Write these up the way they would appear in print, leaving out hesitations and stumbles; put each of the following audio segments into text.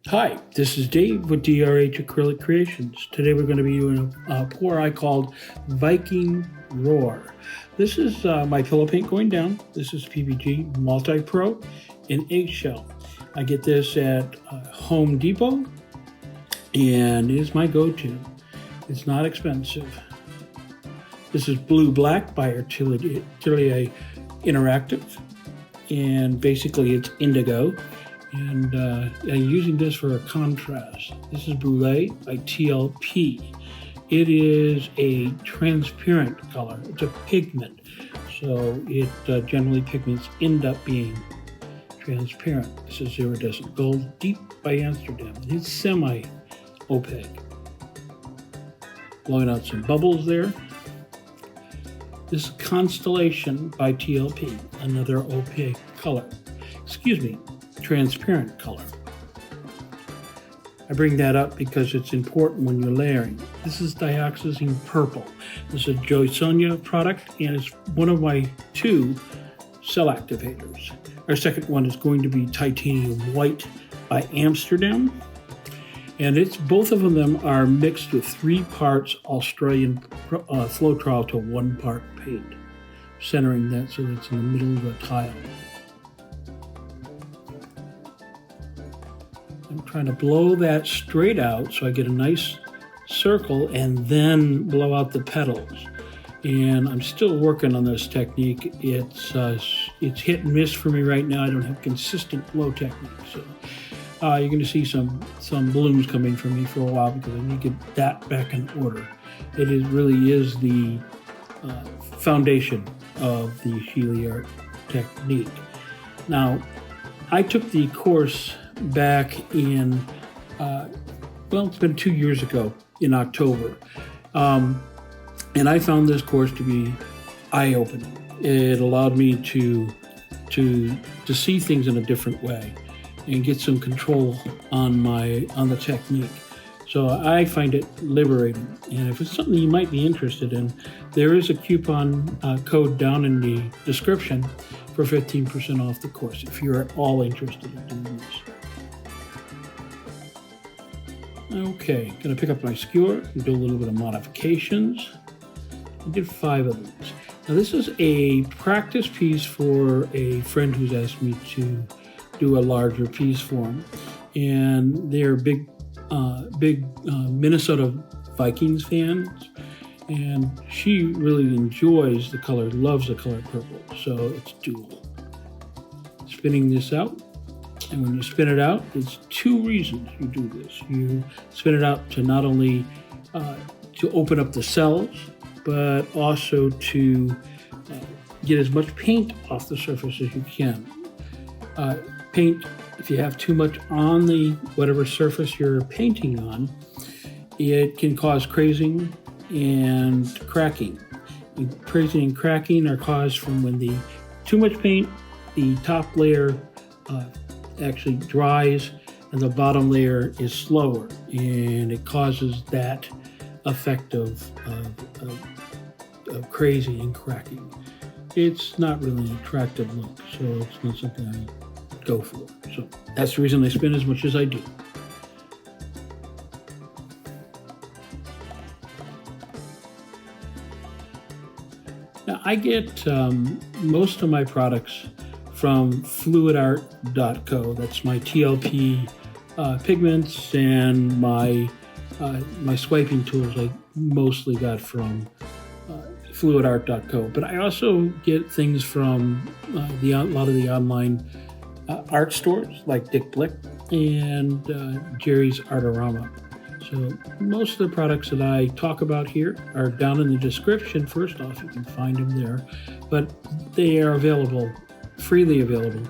Hi, this is Dave with DRH Acrylic Creations. Today we're going to be doing a pour I called Viking Roar. This is my pillow paint going down. This is PPG Multi-PRO in eggshell. I get this at Home Depot and it is my go-to. It's not expensive. This is Blue Black by Atelier Interactive, and basically it's indigo. And I'm using this for a contrast. This is Brûlée by TLP. It is a transparent color. It's a pigment, so it generally pigments end up being transparent. This is Iridescent Gold Deep by Amsterdam. It's semi-opaque. Blowing out some bubbles there. This is Constellation by TLP, another opaque color. Transparent color. I bring that up because it's important when you're layering. This is Dioxizine Purple. This is a Sonja product, and it's one of my two cell activators. Our second one is going to be Titanium White by Amsterdam, and both of them are mixed with 3 parts Australian floetrol to 1 part paint, centering that so that it's in the middle of the tile. I'm trying to blow that straight out so I get a nice circle and then blow out the petals. And I'm still working on this technique. It's hit and miss for me right now. I don't have consistent blow technique. So you're going to see some blooms coming from me for a while because I need to get that back in order. Really is the foundation of the Sheleeart technique. Now, I took the course back in, it's been 2 years ago in October. And I found this course to be eye-opening. It allowed me to see things in a different way and get some control on the technique. So I find it liberating. And if it's something you might be interested in, there is a coupon code down in the description for 15% off the course if you're at all interested in doing this. Okay, gonna pick up my skewer and do a little bit of modifications. I did 5 of these. Now this is a practice piece for a friend who's asked me to do a larger piece for him. And they're big Minnesota Vikings fans. And she really enjoys the color, loves the color purple, so it's dual. Spinning this out. And when you spin it out, there's 2 reasons you do this. You spin it out to not only to open up the cells, but also to get as much paint off the surface as you can. Paint, if you have too much on the whatever surface you're painting on, it can cause crazing and cracking. Crazing and cracking are caused from when too much paint, the top layer actually dries and the bottom layer is slower, and it causes that effect of crazy and cracking. It's not really an attractive look, so it's not something I go for. So that's the reason I spin as much as I do. Now I get most of my products from FluidArt.co. That's my TLP pigments, and my swiping tools I mostly got from FluidArt.co. But I also get things from a lot of the online art stores like Dick Blick and Jerry's Artorama. So most of the products that I talk about here are down in the description. First off, you can find them there, but they are freely available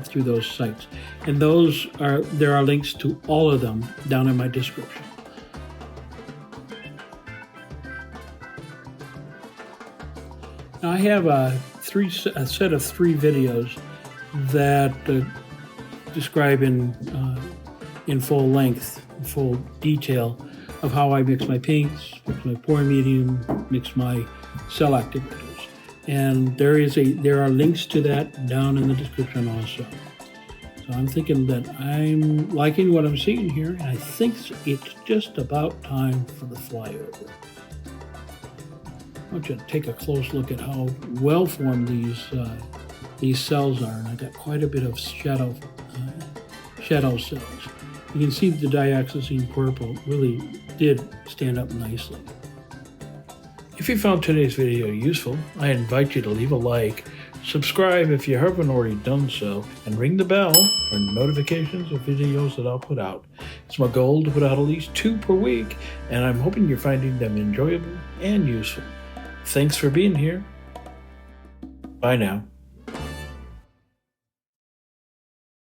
through those sites. And there are links to all of them down in my description. Now I have a set of 3 videos that describe in full length, full detail of how I mix my paints, mix my pouring medium, mix my cell activators. And there are links to that down in the description also. So I'm thinking that I'm liking what I'm seeing here, and I think it's just about time for the flyover. I want you to take a close look at how well formed these cells are, and I got quite a bit of shadow cells. You can see the dioxazine purple really did stand up nicely. If you found today's video useful, I invite you to leave a like, subscribe if you haven't already done so, and ring the bell for notifications of videos that I'll put out. It's my goal to put out at least 2 per week, and I'm hoping you're finding them enjoyable and useful. Thanks for being here. Bye now.